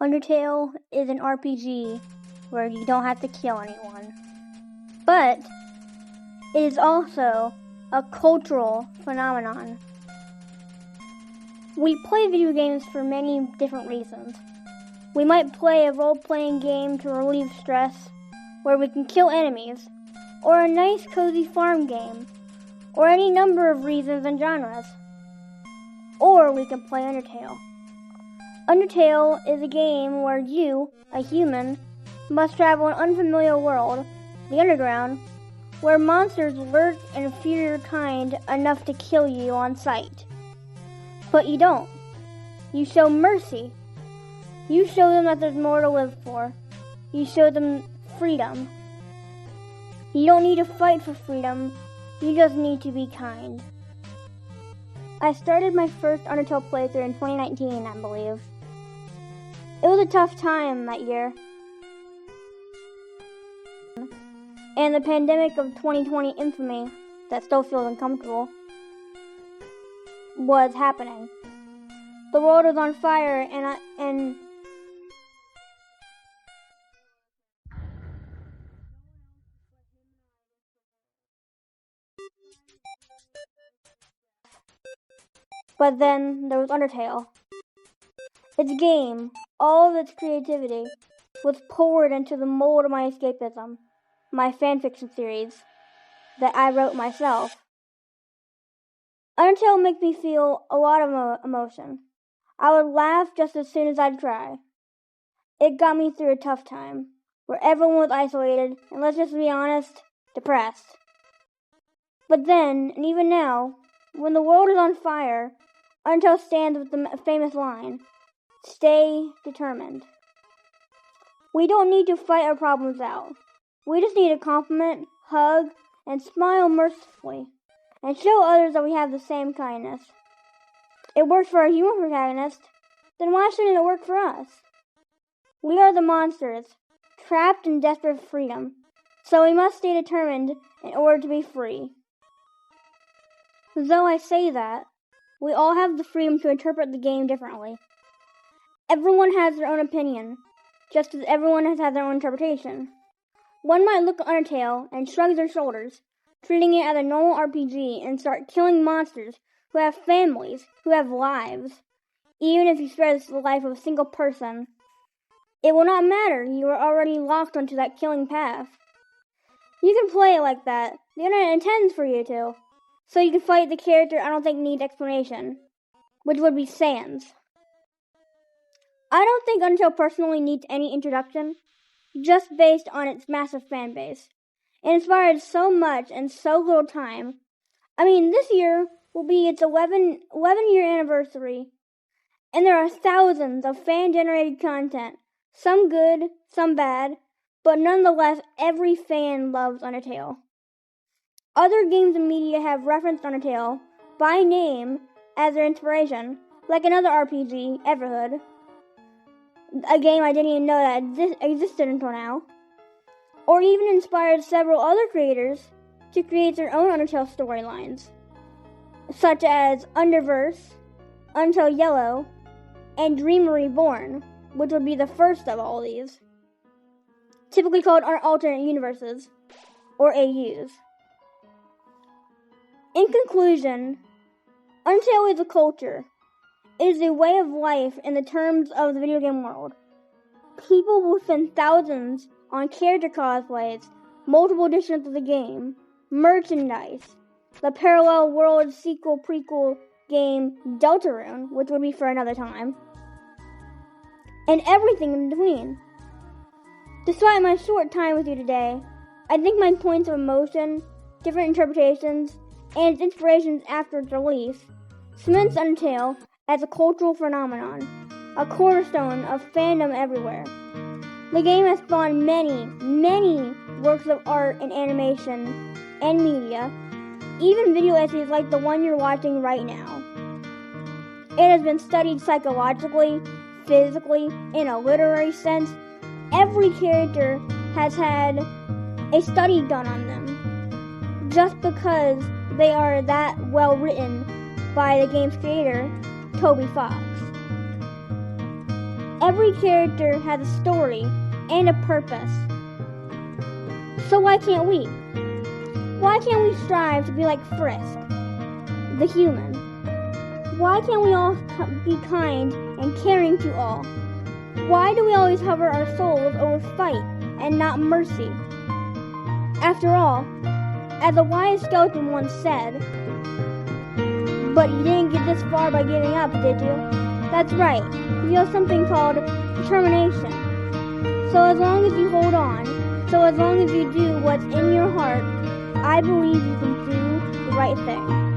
Undertale is an RPG where you don't have to kill anyone. But it is also a cultural phenomenon. We play video games for many different reasons. We might play a role-playing game to relieve stress, where we can kill enemies, or a nice cozy farm game, or any number of reasons and genres. Or we can play Undertale. Undertale is a game where you, a human, must travel an unfamiliar world, the underground, where monsters lurk and fear your kind enough to kill you on sight. But you don't. You show mercy. You show them that there's more to live for. You show them freedom. You don't need to fight for freedom. You just need to be kind. I started my first Undertale playthrough in 2019, I believe. It was a tough time that year. And the pandemic of 2020 infamy that still feels uncomfortable was happening. The world was on fire and but then there was Undertale. Its game, all of its creativity, was poured into the mold of my escapism, my fanfiction series, that I wrote myself. Undertale makes me feel a lot of emotion. I would laugh just as soon as I'd cry. It got me through a tough time, where everyone was isolated, and let's just be honest, depressed. But then, and even now, when the world is on fire, Undertale stands with the famous line, "Stay determined." We don't need to fight our problems out. We just need to compliment, hug, and smile mercifully, and show others that we have the same kindness. It works for our human protagonist, then why shouldn't it work for us? We are the monsters, trapped and desperate for freedom, so we must stay determined in order to be free. Though I say that, we all have the freedom to interpret the game differently. Everyone has their own opinion, just as everyone has had their own interpretation. One might look at Undertale and shrug their shoulders, treating it as a normal RPG and start killing monsters who have families, who have lives. Even if you spread the life of a single person, it will not matter. You are already locked onto that killing path. You can play it like that. The internet intends for you to. So you can fight the character I don't think needs explanation, which would be Sans. I don't think Undertale personally needs any introduction, just based on its massive fan base. It inspired so much in so little time. I mean, this year will be its 11-year anniversary, and there are thousands of fan-generated content, some good, some bad, but nonetheless, every fan loves Undertale. Other games and media have referenced Undertale by name as their inspiration, like another RPG, Everhood, a game I didn't even know that existed until now, or even inspired several other creators to create their own Undertale storylines, such as Underverse, Undertale Yellow, and Dream Reborn, which would be the first of all these, typically called alternate universes, or AUs. In conclusion, Undertale is a culture. It is a way of life in the terms of the video game world. People will spend thousands on character cosplays, multiple editions of the game, merchandise, the parallel world sequel prequel game Deltarune, which would be for another time, and everything in between. Despite my short time with you today, I think my points of emotion, different interpretations, and its inspirations after its release cements Undertale as a cultural phenomenon, a cornerstone of fandom everywhere. The game has spawned many, many works of art and animation and media, even video essays like the one you're watching right now. It has been studied psychologically, physically, in a literary sense. Every character has had a study done on them, just because they are that well written by the game's creator, Toby Fox. Every character has a story and a purpose. So why can't we? Why can't we strive to be like Frisk, the human? Why can't we all be kind and caring to all? Why do we always hover our souls over fight and not mercy? After all, as a wise skeleton once said, but you didn't get this far by giving up, did you? That's right, you have something called determination. So as long as you hold on, so as long as you do what's in your heart, I believe you can do the right thing.